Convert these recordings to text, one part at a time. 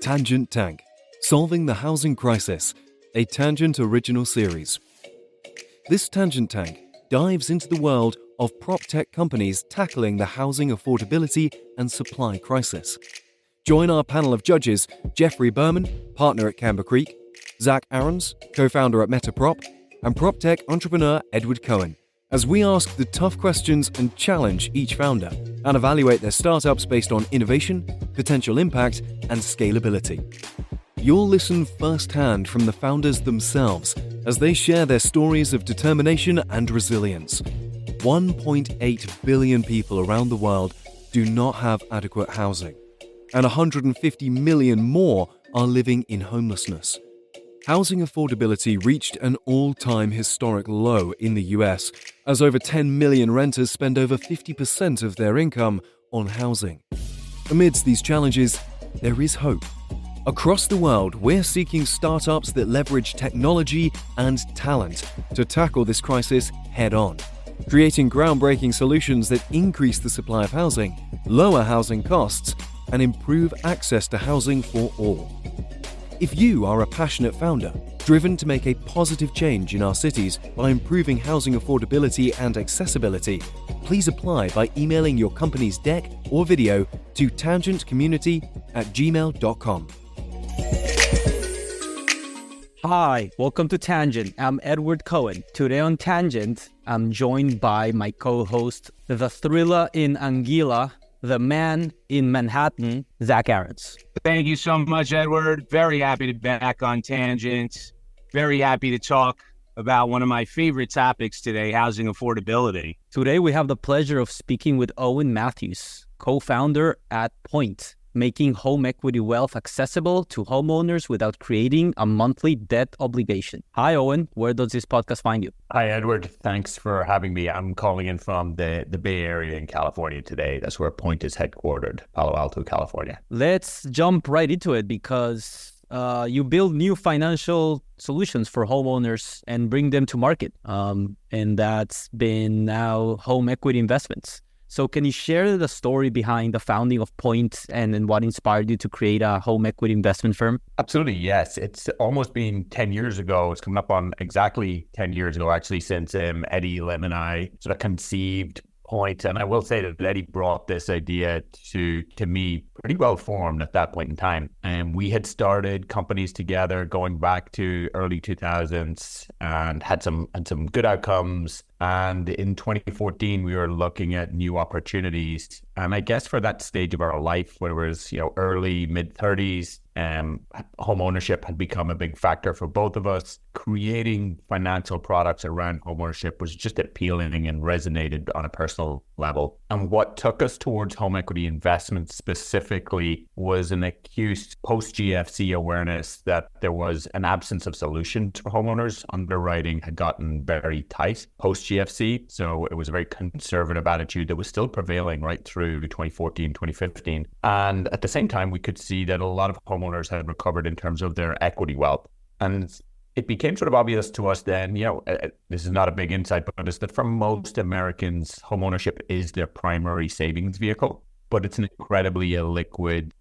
Tangent Tank, Solving the Housing Crisis, a Tangent original series. This Tangent Tank dives into the world of PropTech companies tackling the housing affordability and supply crisis. Join our panel of judges, Jeffrey Berman, partner at Camber Creek, Zach Aarons, co-founder at MetaProp, and PropTech entrepreneur Edward Cohen, as we ask the tough questions and challenge each founder and evaluate their startups based on innovation, potential impact, and scalability. You'll listen firsthand from the founders themselves as they share their stories of determination and resilience. 1.8 billion people around the world do not have adequate housing, and 150 million more are living in homelessness. Housing affordability reached an all-time historic low in the US, as over 10 million renters spend over 50% of their income on housing. Amidst these challenges, there is hope. Across the world, we're seeking startups that leverage technology and talent to tackle this crisis head-on, creating groundbreaking solutions that increase the supply of housing, lower housing costs, and improve access to housing for all. If you are a passionate founder, driven to make a positive change in our cities by improving housing affordability and accessibility, please apply by emailing your company's deck or video to tangentcommunity@gmail.com. Hi, welcome to Tangent. I'm Edward Cohen. Today on Tangent, I'm joined by my co-host, the thriller in Anguilla, the man in Manhattan, Zach Aarons. Thank you so much, Edward. Very happy to be back on Tangent. Very happy to talk about one of my favorite topics today, housing affordability. Today, we have the pleasure of speaking with Eoin Matthews, co-founder at Point, making home equity wealth accessible to homeowners without creating a monthly debt obligation. Hi, Eoin. Where does this podcast find you? Hi, Edward. Thanks for having me. I'm calling in from the Bay Area in California today. That's where Point is headquartered, Palo Alto, California. Let's jump right into it because you build new financial solutions for homeowners and bring them to market. And that's been now home equity investments. So can you share the story behind the founding of Point and what inspired you to create a home equity investment firm? Absolutely, yes. It's almost been 10 years ago. It's coming up on exactly 10 years ago, actually, since Eddie, Lim, and I sort of conceived Point. And I will say that Eddie brought this idea to me pretty well formed at that point in time. And we had started companies together going back to early 2000s and had some good outcomes. And in 2014, we were looking at new opportunities. And I guess for that stage of our life, where it was, early, mid-30s, home ownership had become a big factor for both of us. Creating financial products around home ownership was just appealing and resonated on a personal level. And what took us towards home equity investments specifically was an acute post-GFC awareness that there was an absence of solutions for homeowners. Underwriting had gotten very tight post-GFC. So it was a very conservative attitude that was still prevailing right through 2014, 2015. And at the same time, we could see that a lot of homeowners had recovered in terms of their equity wealth. And it became sort of obvious to us then, this is not a big insight, but it's that for most Americans, homeownership is their primary savings vehicle. But it's an incredibly illiquid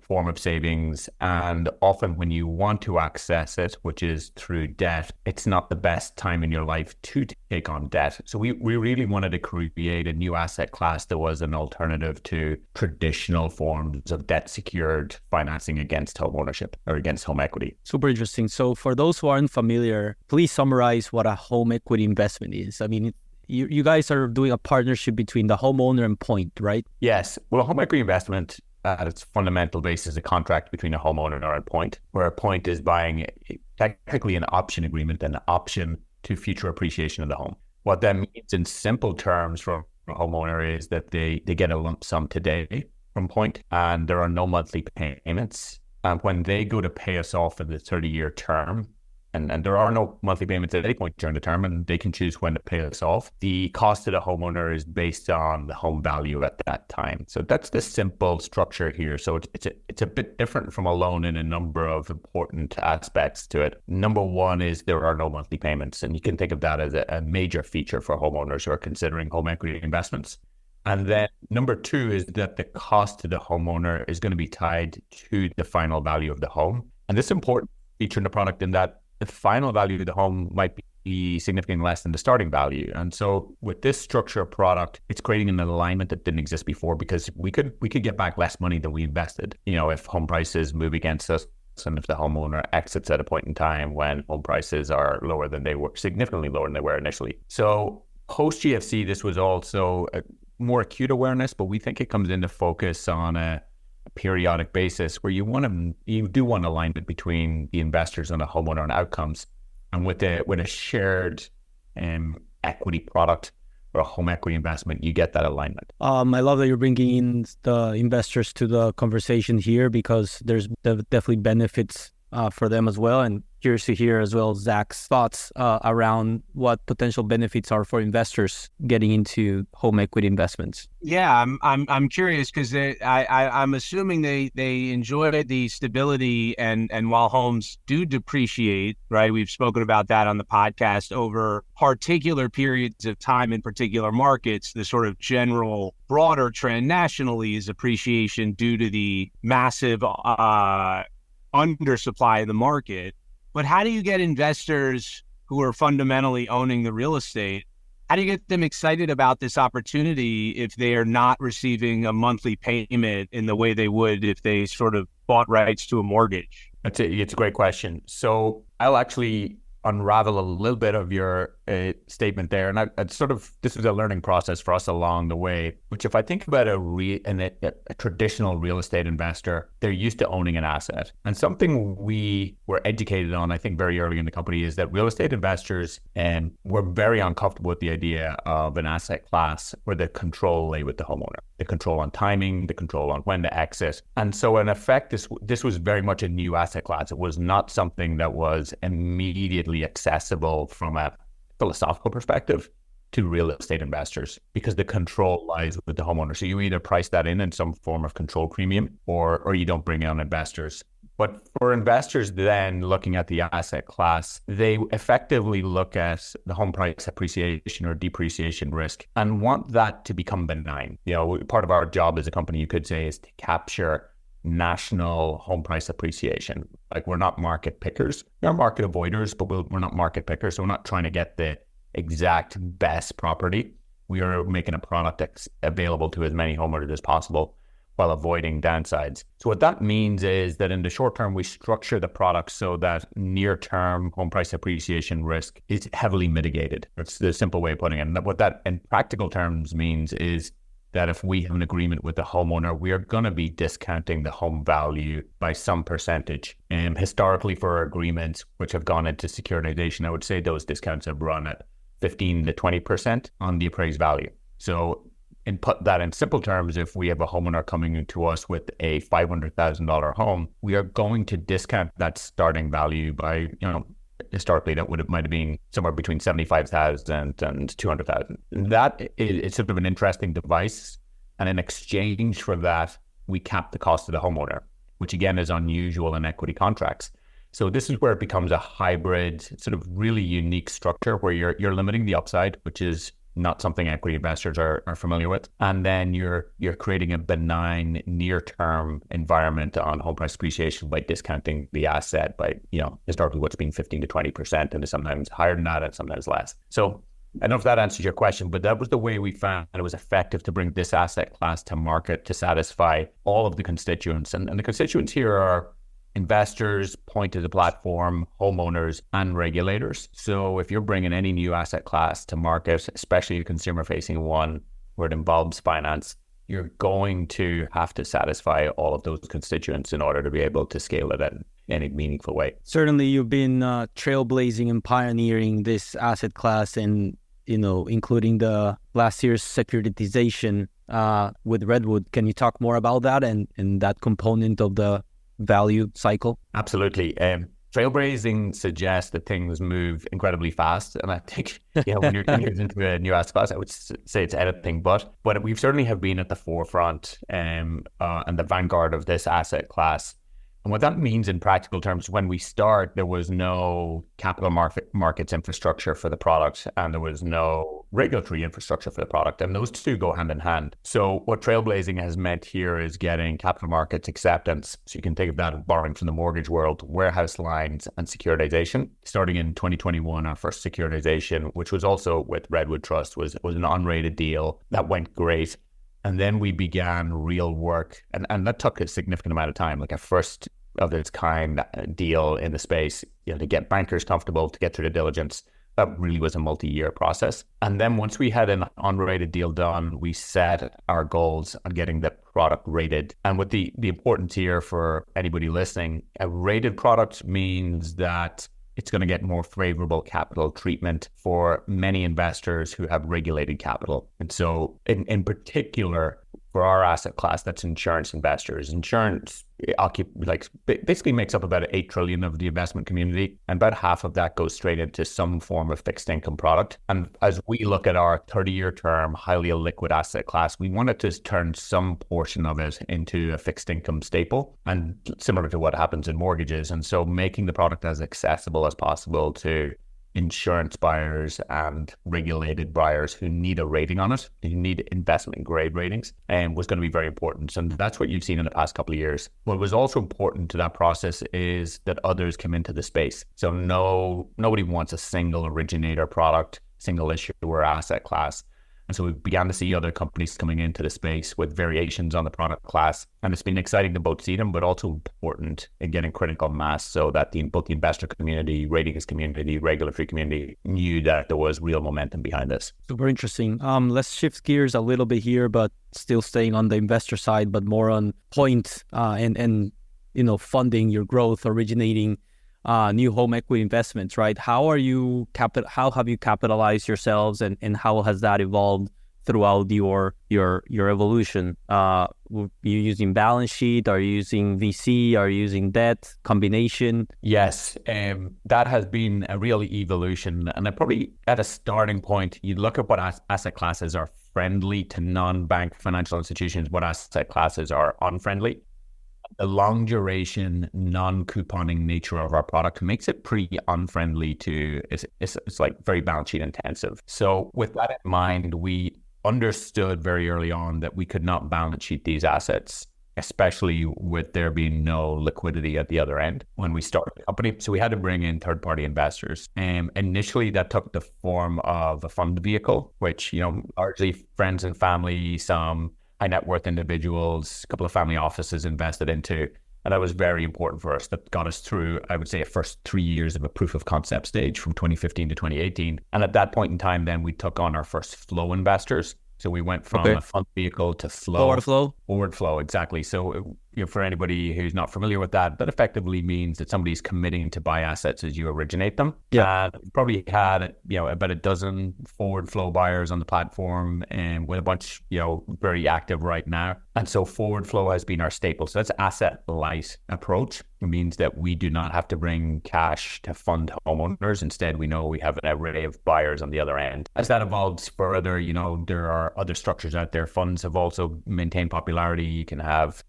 form of savings. And often when you want to access it, which is through debt, it's not the best time in your life to take on debt. So we really wanted to create a new asset class that was an alternative to traditional forms of debt secured financing against home ownership or against home equity. Super interesting. So for those who aren't familiar, please summarize what a home equity investment is. I mean, you guys are doing a partnership between the homeowner and Point, right? Yes. Well, a home equity investment at its fundamental basis is a contract between a homeowner and a Point, where a Point is buying technically an option agreement, an option to future appreciation of the home. What that means in simple terms for a homeowner is that they get a lump sum today from Point and there are no monthly payments. And when they go to pay us off in the 30-year term, and there are no monthly payments at any point during the term, and they can choose when to pay us off. The cost to the homeowner is based on the home value at that time. So that's the simple structure here. So it's a bit different from a loan in a number of important aspects to it. Number one is there are no monthly payments, and you can think of that as a major feature for homeowners who are considering home equity investments. And then number two is that the cost to the homeowner is going to be tied to the final value of the home. And this is important feature in the product in that the final value of the home might be significantly less than the starting value. And so with this structure of product, it's creating an alignment that didn't exist before, because we could get back less money than we invested. If home prices move against us, and if the homeowner exits at a point in time when home prices are lower than they were, significantly lower than they were initially. So post GFC, this was also a more acute awareness, but we think it comes into focus on a periodic basis where you do want alignment between the investors and the homeowner and outcomes. And with a shared equity product or a home equity investment, you get that alignment. I love that you're bringing in the investors to the conversation here, because there's definitely benefits for them as well. And curious to hear as well Zach's thoughts around what potential benefits are for investors getting into home equity investments. Yeah, I'm curious because I'm assuming they enjoy the stability, and while homes do depreciate, right? We've spoken about that on the podcast over particular periods of time in particular markets. The sort of general broader trend nationally is appreciation due to the massive undersupply in the market. But how do you get investors who are fundamentally owning the real estate, how do you get them excited about this opportunity if they are not receiving a monthly payment in the way they would if they sort of bought rights to a mortgage? It's a great question. So I'll actually unravel a little bit of your statement there. And this was a learning process for us along the way, which if I think about a traditional real estate investor, they're used to owning an asset. And something we were educated on, I think very early in the company, is that real estate investors were very uncomfortable with the idea of an asset class where the control lay with the homeowner, the control on timing, the control on when to exit. And so in effect, this was very much a new asset class. It was not something that was immediately accessible from a philosophical perspective to real estate investors, because the control lies with the homeowner. So you either price that in some form of control premium, or you don't bring on investors. But for investors then looking at the asset class, they effectively look at the home price appreciation or depreciation risk and want that to become benign. Part of our job as a company, you could say, is to capture national home price appreciation. Like, we're not market pickers. We're market avoiders, but we're not market pickers. So we're not trying to get the exact best property. We are making a product that's available to as many homeowners as possible while avoiding downsides. So what that means is that in the short term, we structure the product so that near-term home price appreciation risk is heavily mitigated. It's the simple way of putting it. And what that in practical terms means is that if we have an agreement with the homeowner, we are going to be discounting the home value by some percentage. And historically, for our agreements which have gone into securitization, I would say those discounts have run at 15 to 20% on the appraised value. So, and put that in simple terms, if we have a homeowner coming into us with a $500,000 home, we are going to discount that starting value by, historically that might have been somewhere between $75,000 and $200,000. That is sort of an interesting device. And in exchange for that, we cap the cost of the homeowner, which again is unusual in equity contracts. So this is where it becomes a hybrid, sort of really unique structure where you're limiting the upside, which is not something equity investors are familiar with. And then you're creating a benign near-term environment on home price appreciation by discounting the asset by, historically what's been 15 to 20%, and sometimes higher than that and sometimes less. So I don't know if that answers your question, but that was the way we found it was effective to bring this asset class to market to satisfy all of the constituents. And the constituents here are investors, point to the platform, homeowners, and regulators. So if you're bringing any new asset class to market, especially a consumer-facing one where it involves finance, you're going to have to satisfy all of those constituents in order to be able to scale it in any meaningful way. Certainly, you've been trailblazing and pioneering this asset class, and including the last year's securitization with Redwood. Can you talk more about that and that component of the value cycle? Absolutely. Trailblazing suggests that things move incredibly fast. And I think, when you're into a new asset class, I would say it's anything but we certainly have been at the forefront and the vanguard of this asset class And what that means in practical terms, when we start, there was no capital markets infrastructure for the product, and there was no regulatory infrastructure for the product. And those two go hand in hand. So what trailblazing has meant here is getting capital markets acceptance. So you can think of that as borrowing from the mortgage world, warehouse lines, and securitization. Starting in 2021, our first securitization, which was also with Redwood Trust, was an unrated deal that went great. And then we began real work, and that took a significant amount of time, like a first of its kind deal in the space, to get bankers comfortable, to get through the diligence. That really was a multi-year process. And then once we had an unrated deal done, we set our goals on getting the product rated. And with the importance here for anybody listening, a rated product means that it's going to get more favorable capital treatment for many investors who have regulated capital. And so in particular, for our asset class, that's insurance investors. Insurance basically makes up about 8 trillion of the investment community, and about half of that goes straight into some form of fixed income product. And as we look at our 30-year term, highly illiquid asset class, we wanted to turn some portion of it into a fixed income staple, and similar to what happens in mortgages. And so making the product as accessible as possible to insurance buyers and regulated buyers who need a rating on it, who need investment grade ratings, and was going to be very important. And that's what you've seen in the past couple of years. What was also important to that process is that others come into the space. So nobody wants a single originator product, single issuer asset class. And so we began to see other companies coming into the space with variations on the product class. And it's been exciting to both see them, but also important in getting critical mass so that both the investor community, ratings community, regulatory community knew that there was real momentum behind this. Super interesting. Let's shift gears a little bit here, but still staying on the investor side, but more on point and funding your growth, originating new home equity investments, right? How have you capitalized yourselves, and how has that evolved throughout your evolution? Are you using balance sheet? Are you using VC? Are you using debt combination? Yes, that has been a real evolution. And I probably at a starting point, you look at what asset classes are friendly to non-bank financial institutions, what asset classes are unfriendly. The long duration, non-couponing nature of our product makes it pretty unfriendly it's like very balance sheet intensive. So with that in mind, we understood very early on that we could not balance sheet these assets, especially with there being no liquidity at the other end when we started the company. So we had to bring in third-party investors. And initially that took the form of a fund vehicle, which, largely friends and family, some high net worth individuals, a couple of family offices invested into. And that was very important for us. That got us through, I would say, a first 3 years of a proof of concept stage from 2015 to 2018. And at that point in time, then we took on our first flow investors. So we went from a fund vehicle to flow. Forward flow, exactly. So for anybody who's not familiar with that, that effectively means that somebody's committing to buy assets as you originate them. Yeah. Probably had about a dozen forward flow buyers on the platform, and with a bunch very active right now. And so forward flow has been our staple. So that's asset light approach. It means that we do not have to bring cash to fund homeowners. Instead, we know we have an array of buyers on the other end. As that evolves further, there are other structures out there. Funds have also maintained popularity. You can have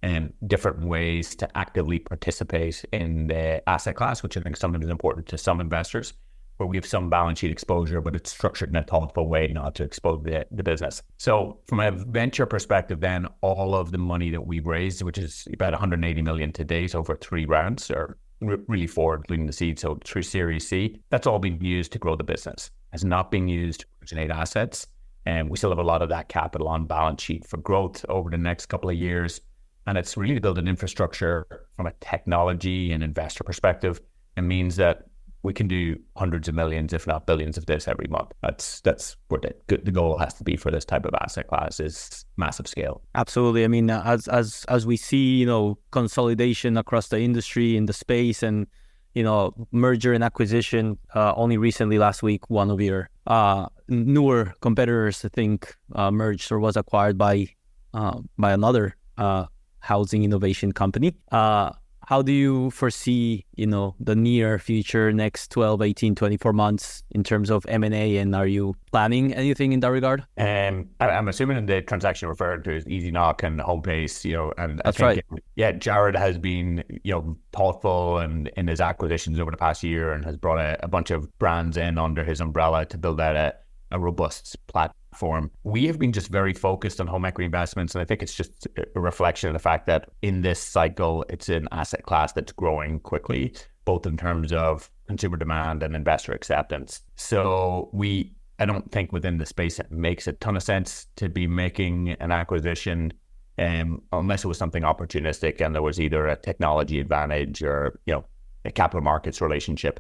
different ways to actively participate in the asset class, which I think sometimes is important to some investors, where we have some balance sheet exposure, but it's structured in a thoughtful way not to expose the business. So from a venture perspective, then all of the money that we've raised, which is about 180 million to date over 3 rounds, or really 4, including the seed, so through Series C, that's all been used to grow the business. It's not being used to originate assets. And we still have a lot of that capital on balance sheet for growth over the next couple of years. And it's really to build an infrastructure from a technology and investor perspective. It means that we can do hundreds of millions, if not billions of this every month. That's what the goal has to be for this type of asset class, is massive scale. Absolutely. I mean, as we see, consolidation across the industry in the space, and, merger and acquisition, only recently last week, one of your newer competitors, I think, merged or was acquired by another housing innovation company. how do you foresee, the near future, next 12, 18, 24 months in terms of M&A, and are you planning anything in that regard? I'm assuming in the transaction referred to as Easy Knock and Homebase, and That's I think, right. Yeah, Jared has been, thoughtful in his acquisitions over the past year and has brought a bunch of brands in under his umbrella to build out a robust platform. We have been just very focused on home equity investments, and I think it's just a reflection of the fact that in this cycle, it's an asset class that's growing quickly, both in terms of consumer demand and investor acceptance. So I don't think within the space it makes a ton of sense to be making an acquisition unless it was something opportunistic and there was either a technology advantage or a capital markets relationship.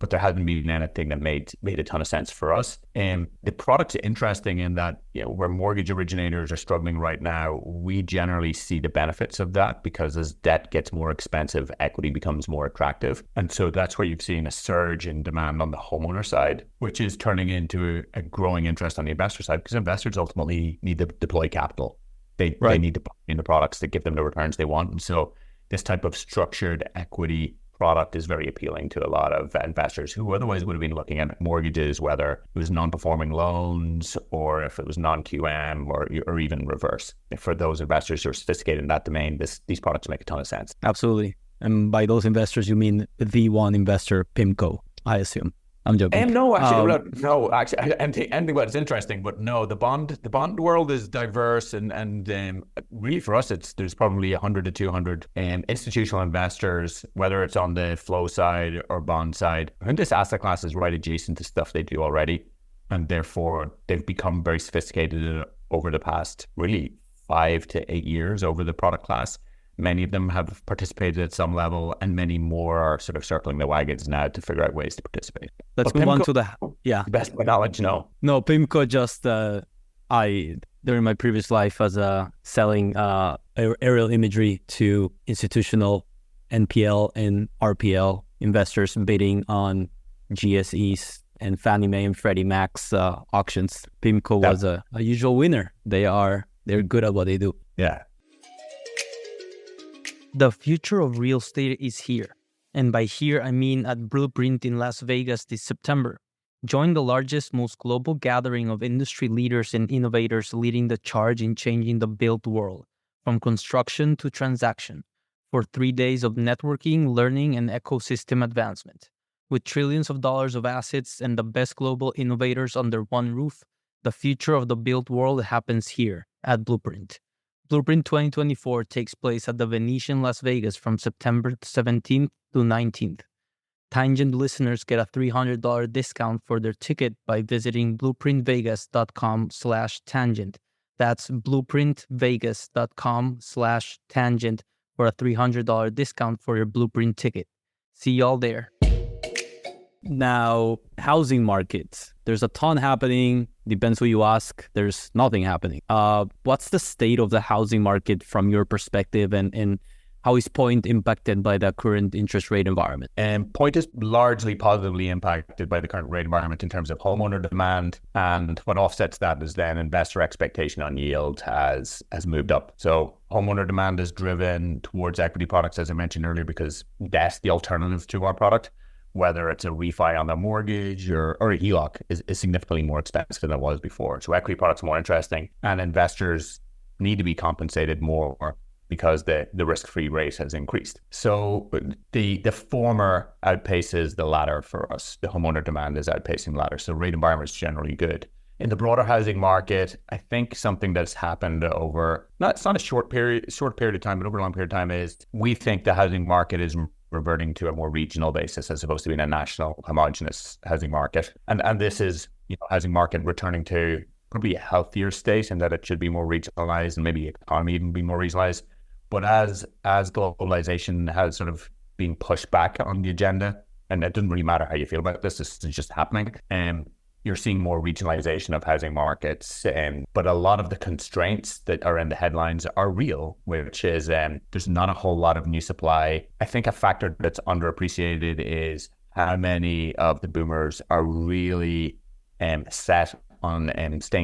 But there hasn't been anything that made a ton of sense for us. And the product's interesting in that, where mortgage originators are struggling right now, we generally see the benefits of that because as debt gets more expensive, equity becomes more attractive. And so that's where you've seen a surge in demand on the homeowner side, which is turning into a growing interest on the investor side because investors ultimately need to deploy capital. They need to buy into products that give them the returns they want. And so this type of structured equity product is very appealing to a lot of investors who otherwise would have been looking at mortgages, whether it was non-performing loans or if it was non-QM or even reverse. For those investors who are sophisticated in that domain, these products make a ton of sense. Absolutely. And by those investors, you mean the one investor, PIMCO, I assume. I'm joking. No, actually, anything about it's interesting, but no, the bond world is diverse, and really for us, there's probably 100 to 200 institutional investors, whether it's on the flow side or bond side. I think this asset class is right adjacent to stuff they do already, and therefore they've become very sophisticated over the past really 5 to 8 years over the product class. Many of them have participated at some level, and many more are sort of circling the wagons now to figure out ways to participate. Let's move on to best of my knowledge, no. No, PIMCO just, during my previous life as selling aerial imagery to institutional NPL and RPL investors bidding on GSEs and Fannie Mae and Freddie Mac's auctions. PIMCO was a usual winner. They're good at what they do. Yeah. The future of real estate is here. And by here, I mean at Blueprint in Las Vegas this September. Join the largest, most global gathering of industry leaders and innovators leading the charge in changing the built world, from construction to transaction, for 3 days of networking, learning, and ecosystem advancement. With trillions of dollars of assets and the best global innovators under one roof, the future of the built world happens here at Blueprint. Blueprint 2024 takes place at the Venetian Las Vegas from September 17th to 19th. Tangent listeners get a $300 discount for their ticket by visiting blueprintvegas.com/tangent. That's blueprintvegas.com/tangent for a $300 discount for your Blueprint ticket. See y'all there. Now, housing markets. There's a ton happening. Depends who you ask. There's nothing happening. What's the state of the housing market from your perspective, and how is Point impacted by the current interest rate environment? Point is largely positively impacted by the current rate environment in terms of homeowner demand, and what offsets that is then investor expectation on yield has moved up. So homeowner demand is driven towards equity products, as I mentioned earlier, because that's the alternative to our product. Whether it's a refi on the mortgage or a HELOC is significantly more expensive than it was before. So equity products are more interesting, and investors need to be compensated more because the risk-free rate has increased. So the former outpaces the latter for us. The homeowner demand is outpacing the latter. So rate environment is generally good. In the broader housing market, I think something that's happened over, it's not a short period of time, but over a long period of time is we think the housing market is reverting to a more regional basis as opposed to being a national homogenous housing market. And this is, housing market returning to probably a healthier state in that it should be more regionalized and maybe the economy even be more regionalized. But as globalization has sort of been pushed back on the agenda, and it doesn't really matter how you feel about this is just happening. You're seeing more regionalization of housing markets, but a lot of the constraints that are in the headlines are real, which is there's not a whole lot of new supply. I think a factor that's underappreciated is how many of the boomers are really set on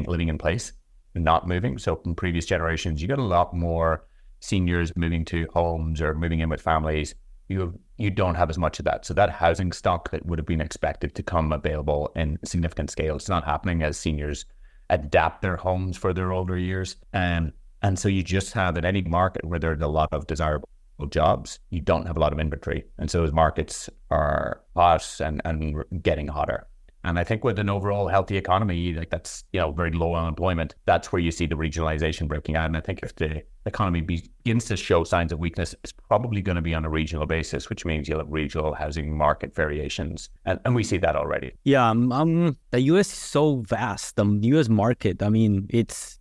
living in place and not moving. So in previous generations, you got a lot more seniors moving to homes or moving in with families you don't have as much of that. So that housing stock that would have been expected to come available in significant scale, it's not happening as seniors adapt their homes for their older years. And so you just have, in any market where there's a lot of desirable jobs, you don't have a lot of inventory. And so as markets are hot and getting hotter. And I think with an overall healthy economy, like that's, very low unemployment, that's where you see the regionalization breaking out. And I think if the economy begins to show signs of weakness, it's probably going to be on a regional basis, which means you'll have regional housing market variations. And we see that already. Yeah, the US is so vast. The US market, I mean, it's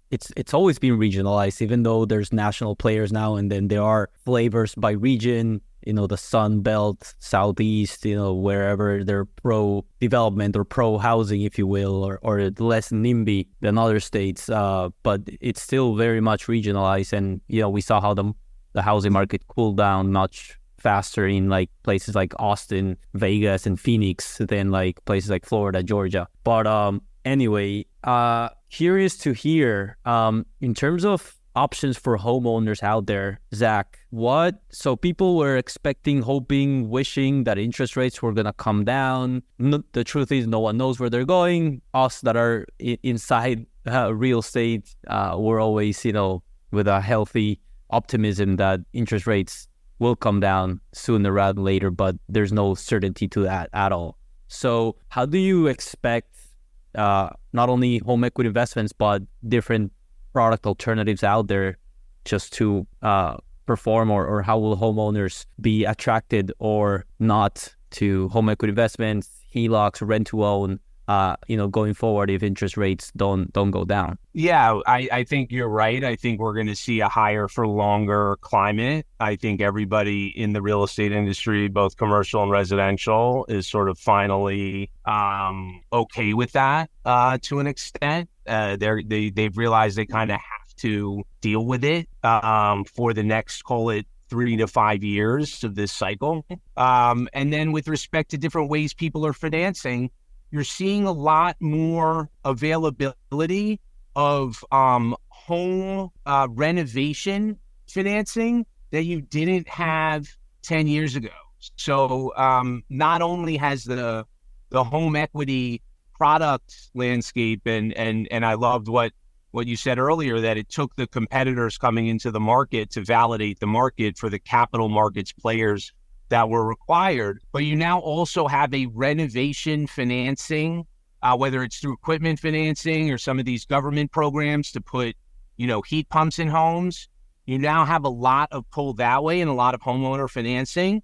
always been regionalized, even though there's national players now, and then there are flavors by region. The Sun Belt, Southeast, wherever they're pro-development or pro-housing, if you will, or less NIMBY than other states. But it's still very much regionalized. And, we saw how the housing market cooled down much faster in like places like Austin, Vegas, and Phoenix than like places like Florida, Georgia. But anyway, curious to hear, in terms of options for homeowners out there, Zach, so people were expecting, hoping, wishing that interest rates were going to come down. The truth is no one knows where they're going. Us that are inside real estate, we're always, with a healthy optimism that interest rates will come down sooner rather than later, but there's no certainty to that at all. So how do you expect not only home equity investments, but different product alternatives out there just to perform, or how will homeowners be attracted or not to home equity investments, HELOCs, rent to own, going forward if interest rates don't go down? Yeah, I think you're right. I think we're going to see a higher for longer climate. I think everybody in the real estate industry, both commercial and residential, is sort of finally okay with that to an extent. They've realized they kind of have to deal with it for the next, call it, 3 to 5 years of this cycle. And then with respect to different ways people are financing, you're seeing a lot more availability of home renovation financing that you didn't have 10 years ago. So not only has the home equity product landscape, and I loved what you said earlier, that it took the competitors coming into the market to validate the market for the capital markets players that were required, but you now also have a renovation financing, whether it's through equipment financing or some of these government programs to put, heat pumps in homes. You now have a lot of pull that way and a lot of homeowner financing.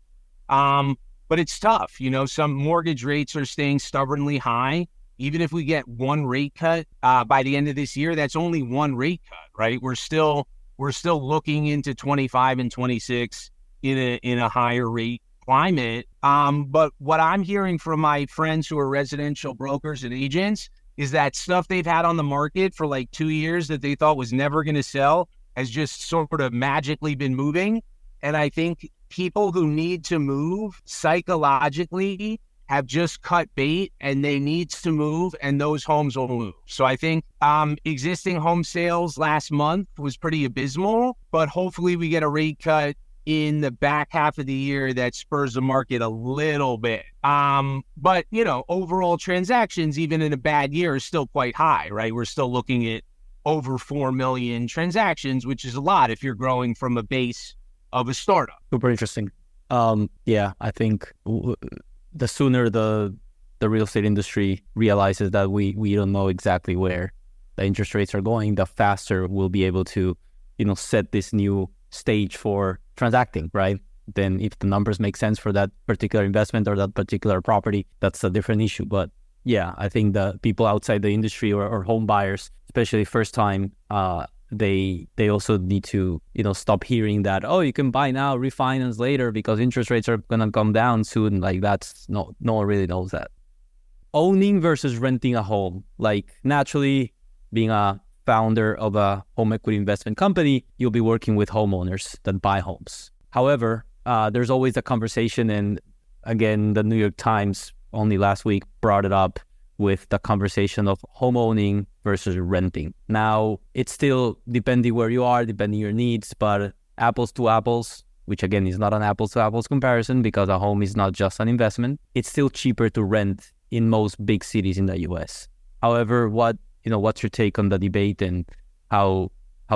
But it's tough. Some mortgage rates are staying stubbornly high. Even if we get one rate cut by the end of this year, that's only one rate cut, right? We're still looking into 25 and 26 in a higher rate climate. But what I'm hearing from my friends who are residential brokers and agents is that stuff they've had on the market for like 2 years that they thought was never going to sell has just sort of magically been moving. And I think people who need to move psychologically have just cut bait, and they need to move, and those homes will move. So I think existing home sales last month was pretty abysmal, but hopefully we get a rate cut in the back half of the year that spurs the market a little bit. But, overall transactions, even in a bad year, are still quite high, right? We're still looking at over 4 million transactions, which is a lot if you're growing from a base of a startup. Super interesting. Yeah, I think the sooner the real estate industry realizes that we don't know exactly where the interest rates are going, the faster we'll be able to, set this new stage for transacting, right? Then if the numbers make sense for that particular investment or that particular property, that's a different issue. But yeah, I think the people outside the industry or home buyers, especially first time, they also need to, stop hearing that, you can buy now, refinance later because interest rates are going to come down soon. Like no one really knows that. Owning versus renting a home, like naturally being a founder of a home equity investment company, you'll be working with homeowners that buy homes. However, there's always a conversation, and again, the New York Times only last week brought it up with the conversation of home owning versus renting. Now, it's still depending where you are, depending your needs, but apples to apples, which again is not an apples to apples comparison because a home is not just an investment, it's still cheaper to rent in most big cities in the US. However, what's your take on the debate, and how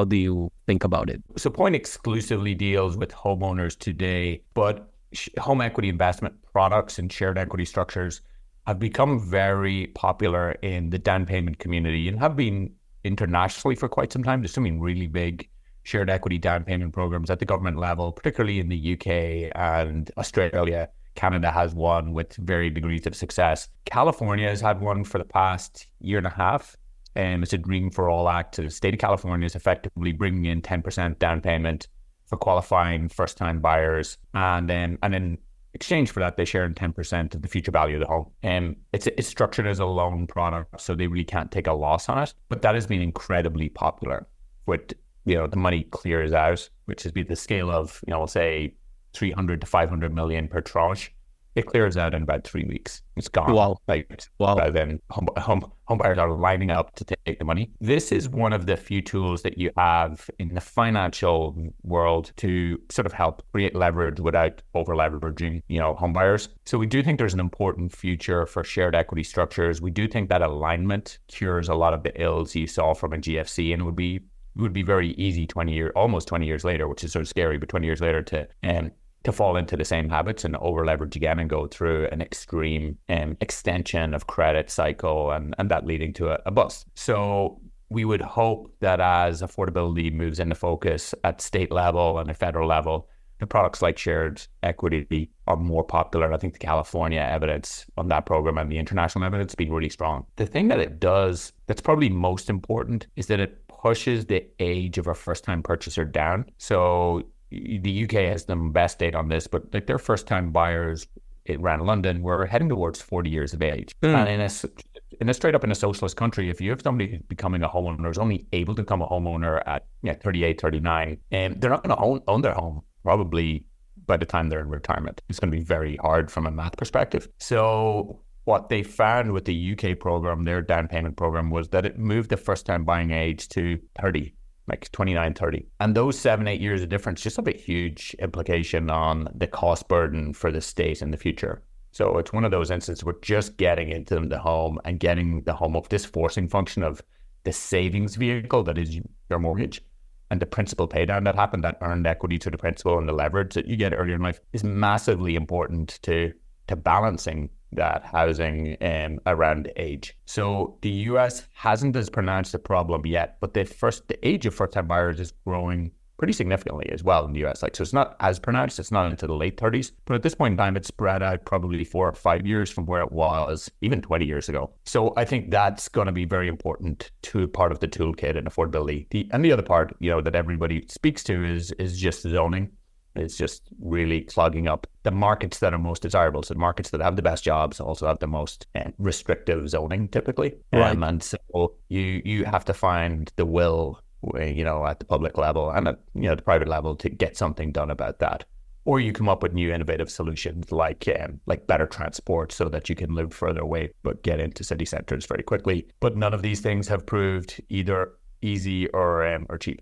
do you think about it? So Point exclusively deals with homeowners today, but home equity investment products and shared equity structures have become very popular in the down payment community and have been internationally for quite some time. There's some really big shared equity down payment programs at the government level, particularly in the UK and Australia. Canada has one with varying degrees of success. California has had one for the past year and a half. It's a Dream for All Act. So the state of California is effectively bringing in 10% down payment for qualifying first-time buyers. And in exchange for that, they share in 10% of the future value of the home. It's structured as a loan product, so they really can't take a loss on it. But that has been incredibly popular with, the money clears out, which has been the scale of, we'll say 300 to 500 million per tranche. It clears out in about 3 weeks. It's gone. Wow. Wow. Then home buyers are lining up to take the money. This is one of the few tools that you have in the financial world to sort of help create leverage without over leveraging, home buyers. So we do think there's an important future for shared equity structures. We do think that alignment cures a lot of the ills you saw from a GFC, and it would be very easy almost 20 years later, which is sort of scary, but 20 years later to fall into the same habits and over leverage again and go through an extreme extension of credit cycle and that leading to a bust. So we would hope that as affordability moves into focus at state level and at federal level, the products like shared equity are more popular. I think the California evidence on that program and the international evidence has been really strong. The thing that it does that's probably most important is that it pushes the age of a first-time purchaser down. So the UK has the best data on this, but like their first-time buyers around London were heading towards 40 years of age. And in a straight up in a socialist country, if you have somebody who's becoming a homeowner, who's only able to become a homeowner at 38, 39, they're not going to own their home probably by the time they're in retirement. It's going to be very hard from a math perspective. So what they found with the UK program, their down payment program, was that it moved the first-time buying age to 30. Like 29, 30. And those 7-8 years of difference just have a huge implication on the cost burden for the state in the future. So it's one of those instances where just getting into the home and getting the home up, this forcing function of the savings vehicle that is your mortgage and the principal pay down that happened, that earned equity to the principal and the leverage that you get earlier in life is massively important to balancing that housing around age. So the US hasn't as pronounced a problem yet, but the age of first-time buyers is growing pretty significantly as well in the US. So it's not as pronounced, it's not into the late 30s, but at this point in time, it's spread out probably 4 or 5 years from where it was even 20 years ago. So I think that's going to be very important to part of the toolkit and affordability. And the other part, that everybody speaks to is just zoning. It's just really clogging up the markets that are most desirable. So the markets that have the best jobs also have the most restrictive zoning typically. Right. And so you have to find the will, at the public level and at, the private level to get something done about that. Or you come up with new innovative solutions like better transport so that you can live further away but get into city centers very quickly. But none of these things have proved either easy or cheap.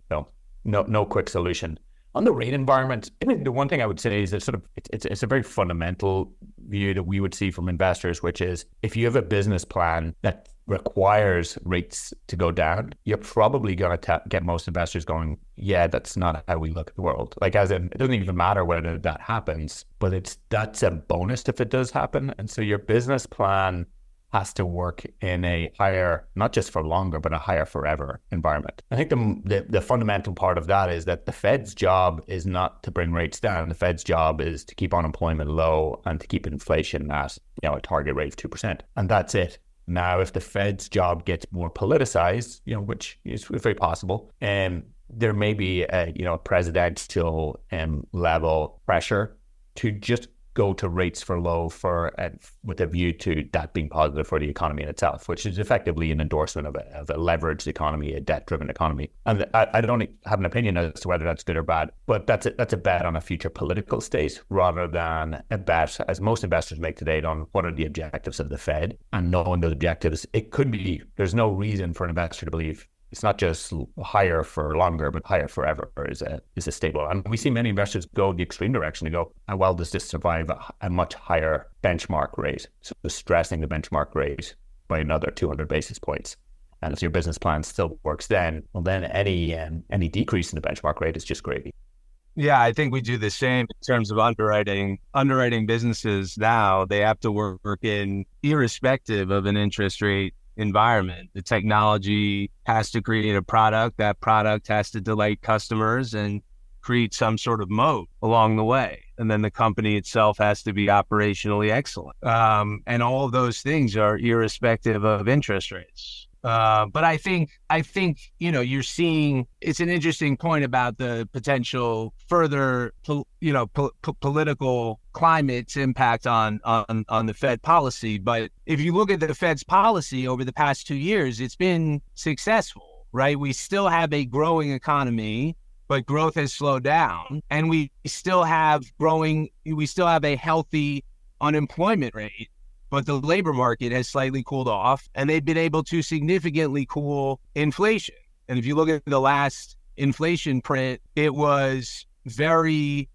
No quick solution. On the rate environment, the one thing I would say is that it's a very fundamental view that we would see from investors, which is if you have a business plan that requires rates to go down, you're probably going to get most investors going, yeah, that's not how we look at the world. Like as in, it doesn't even matter whether that happens, but that's a bonus if it does happen. And so your business plan has to work in a higher, not just for longer, but a higher forever environment. I think the fundamental part of that is that the Fed's job is not to bring rates down. The Fed's job is to keep unemployment low and to keep inflation at a target rate of 2%. And that's it. Now, if the Fed's job gets more politicized, which is very possible, there may be a presidential level pressure to just go to rates for low with a view to that being positive for the economy in itself, which is effectively an endorsement of a leveraged economy, a debt-driven economy. And I don't have an opinion as to whether that's good or bad, but that's a bet on a future political state rather than a bet, as most investors make today, on what are the objectives of the Fed. And knowing those objectives, there's no reason for an investor to believe it's not just higher for longer, but higher forever is a stable. And we see many investors go the extreme direction and go, how well does this survive a much higher benchmark rate? So stressing the benchmark rate by another 200 basis points. And if your business plan still works then, well, then any decrease in the benchmark rate is just gravy. Yeah, I think we do the same in terms of underwriting businesses now. They have to work in irrespective of an interest rate environment. The technology has to create a product. That product has to delight customers and create some sort of moat along the way. And then the company itself has to be operationally excellent. And all of those things are irrespective of interest rates. But I think, you're seeing, it's an interesting point about the potential further, political climate's impact on the Fed policy. But if you look at the Fed's policy over the past 2 years, it's been successful, right? We still have a growing economy, but growth has slowed down, and we still have a healthy unemployment rate. But the labor market has slightly cooled off, and they've been able to significantly cool inflation. And if you look at the last inflation print, it was very,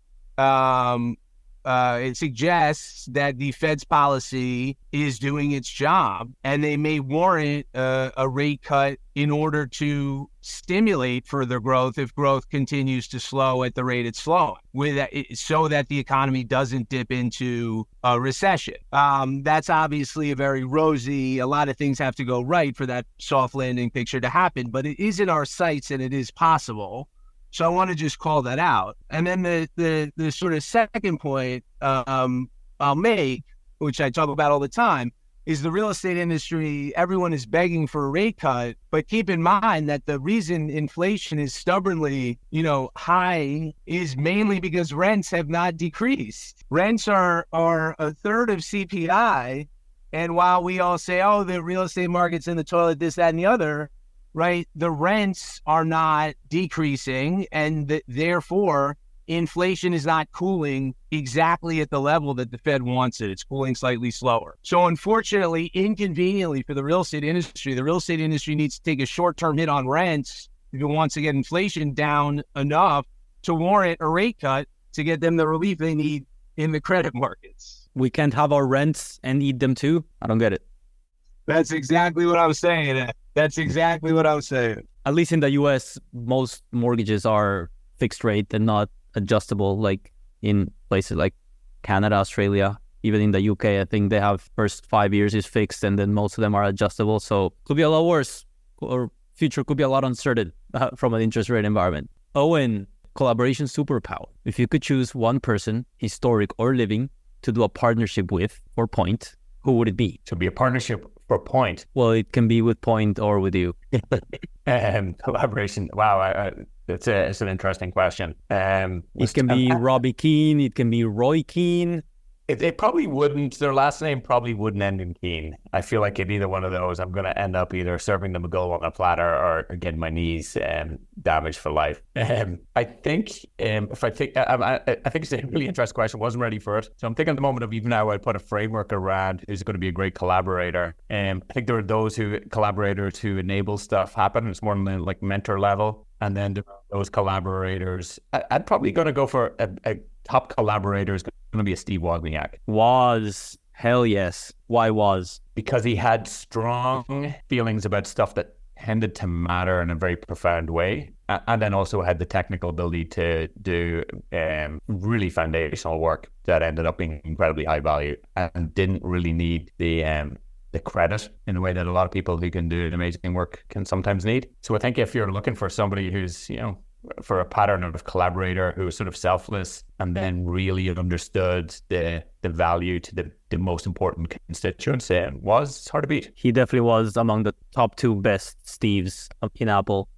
it suggests that the Fed's policy is doing its job, and they may warrant a rate cut in order to stimulate further growth if growth continues to slow at the rate it's slowing, so that the economy doesn't dip into a recession. That's obviously a lot of things have to go right for that soft landing picture to happen, but it is in our sights and it is possible. So I want to just call that out. And then the sort of second point I'll make, which I talk about all the time, is the real estate industry. Everyone is begging for a rate cut, but keep in mind that the reason inflation is stubbornly, high is mainly because rents have not decreased. Rents are a third of CPI. And while we all say, oh, the real estate market's in the toilet, this, that, and the other, right? The rents are not decreasing, and therefore inflation is not cooling exactly at the level that the Fed wants it. It's cooling slightly slower. So unfortunately, inconveniently for the real estate industry needs to take a short-term hit on rents if it wants to get inflation down enough to warrant a rate cut to get them the relief they need in the credit markets. We can't have our rents and eat them too? I don't get it. That's exactly what I'm saying. At least in the US, most mortgages are fixed rate and not adjustable, like in places like Canada, Australia, even in the UK. I think they have first 5 years is fixed, and then most of them are adjustable. So could be a lot worse, or future could be a lot uncertain from an interest rate environment. Eoin, collaboration superpower. If you could choose one person, historic or living, to do a partnership with or Point, who would it be? To be a partnership for Point? Well, it can be with Point or with you. Collaboration. Wow, it's an interesting question. It can be Robbie Keane. It can be Roy Keane. It probably wouldn't. Their last name probably wouldn't end in Keane. I feel like in either one of those, I'm going to end up either serving the McGill on a platter or getting my knees damaged for life. I think it's a really interesting question. Wasn't ready for it, so I'm thinking at the moment of even now I'd put a framework around who's going to be a great collaborator. I think there are those collaborators who enable stuff happen. It's more on the like mentor level, and then there are those collaborators. I'd probably going to go for a top collaborator is going to be a Steve Wozniak. Hell yes. Why was? Because he had strong feelings about stuff that tended to matter in a very profound way, and then also had the technical ability to do really foundational work that ended up being incredibly high value and didn't really need the credit in a way that a lot of people who can do amazing work can sometimes need. So I think if you're looking for somebody who's, for a pattern of collaborator who was sort of selfless and then really understood the value to the most important constituents, it's hard to beat. He definitely was among the top 2 best Steves in Apple.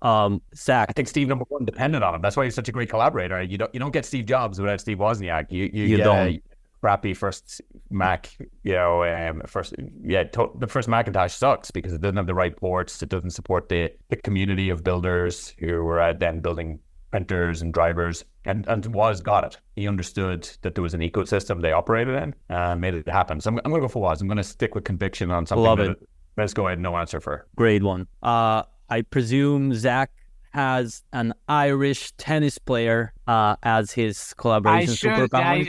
Zach, I think Steve number 1 depended on him. That's why he's such a great collaborator. You don't get Steve Jobs without Steve Wozniak. You get don't. Crappy first Mac, the first Macintosh sucks because it doesn't have the right ports. It doesn't support the community of builders who were then building printers and drivers, and Woz got it. He understood that there was an ecosystem they operated in and made it happen. So I'm going to go for Woz. I'm going to stick with conviction on something. Love it. Let's go ahead. No answer for. Great one. I I presume Zach has an Irish tennis player as his collaboration superpower.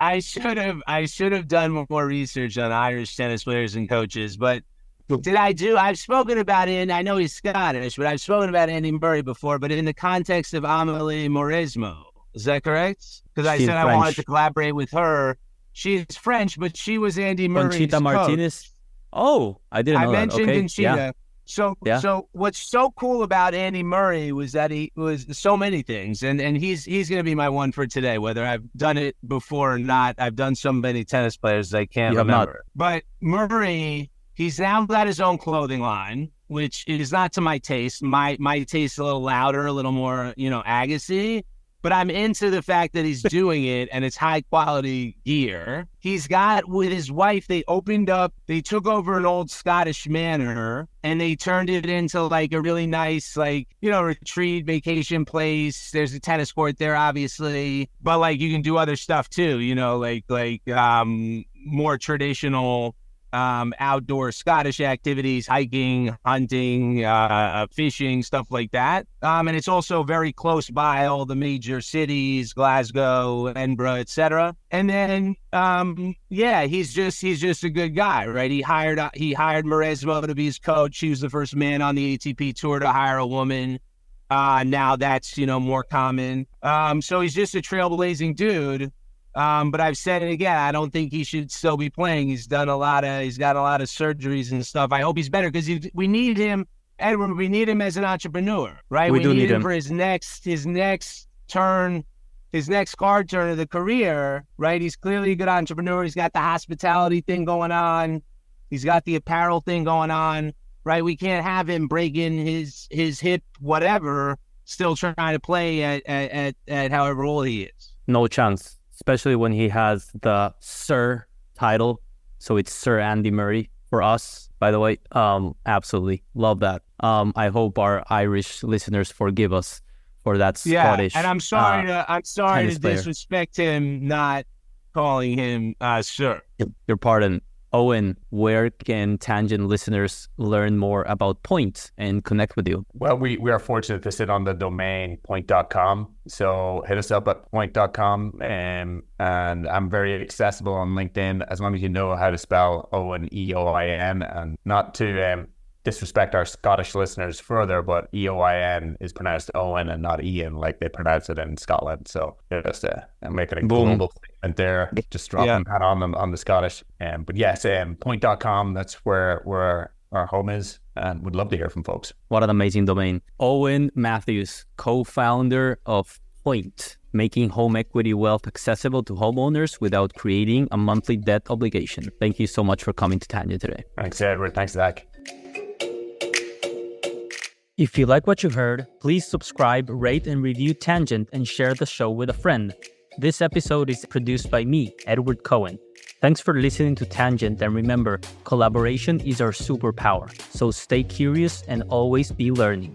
I should have done more research on Irish tennis players and coaches, but I've spoken about it, and I know he's Scottish, but I've spoken about Andy Murray before, but in the context of Amelie Mauresmo. Is that correct? Because I said I wanted to collaborate with her. She's French, but she was Andy Murray's Conchita coach. Martinez. Oh, I didn't know I mentioned that. Okay. Conchita. Yeah. So what's so cool about Andy Murray was that he was so many things, and he's going to be my one for today. Whether I've done it before or not, I've done so many tennis players I can't remember. But Murray, he's now got his own clothing line, which is not to my taste. My taste is a little louder, a little more, Agassi. But I'm into the fact that he's doing it and it's high quality gear. He's got, with his wife, they took over an old Scottish manor and they turned it into like a really nice, retreat vacation place. There's a tennis court there, obviously, but like you can do other stuff too, more traditional outdoor Scottish activities, hiking, hunting, fishing, stuff like that. And it's also very close by all the major cities, Glasgow, Edinburgh, etc. And then, he's just a good guy, right? He hired Mauresmo to be his coach. He was the first man on the ATP tour to hire a woman. Now that's, more common. So he's just a trailblazing dude. But I've said it again, I don't think he should still be playing. He's got a lot of surgeries and stuff. I hope he's better because we need him, Edward. We need him as an entrepreneur, right? We need him for his next card turn of the career, right? He's clearly a good entrepreneur. He's got the hospitality thing going on. He's got the apparel thing going on, right? We can't have him breaking his hip, whatever, still trying to play at however old he is. No chance. Especially when he has the Sir title. So it's Sir Andy Murray for us, by the way. Absolutely. Love that. I hope our Irish listeners forgive us for that Scottish. And I'm sorry to disrespect him, not calling him Sir. Your pardon. Eoin, where can Tangent listeners learn more about Point and connect with you? Well, we are fortunate to sit on the domain point.com. So hit us up at point.com. And I'm very accessible on LinkedIn as long as you know how to spell Eoin, E-O-I-N. And not to disrespect our Scottish listeners further, but E-O-I-N is pronounced Owen and not Ian like they pronounce it in Scotland. So just I'm making a global statement there, just dropping that on the Scottish. But yes, point.com, that's where our home is, and would love to hear from folks. What an amazing domain. Eoin Matthews, co-founder of Point, making home equity wealth accessible to homeowners without creating a monthly debt obligation. Thank you so much for coming to Tangent today. Thanks, Edward. Thanks, Zach. If you like what you heard, please subscribe, rate, and review Tangent and share the show with a friend. This episode is produced by me, Edward Cohen. Thanks for listening to Tangent, and remember, collaboration is our superpower. So stay curious and always be learning.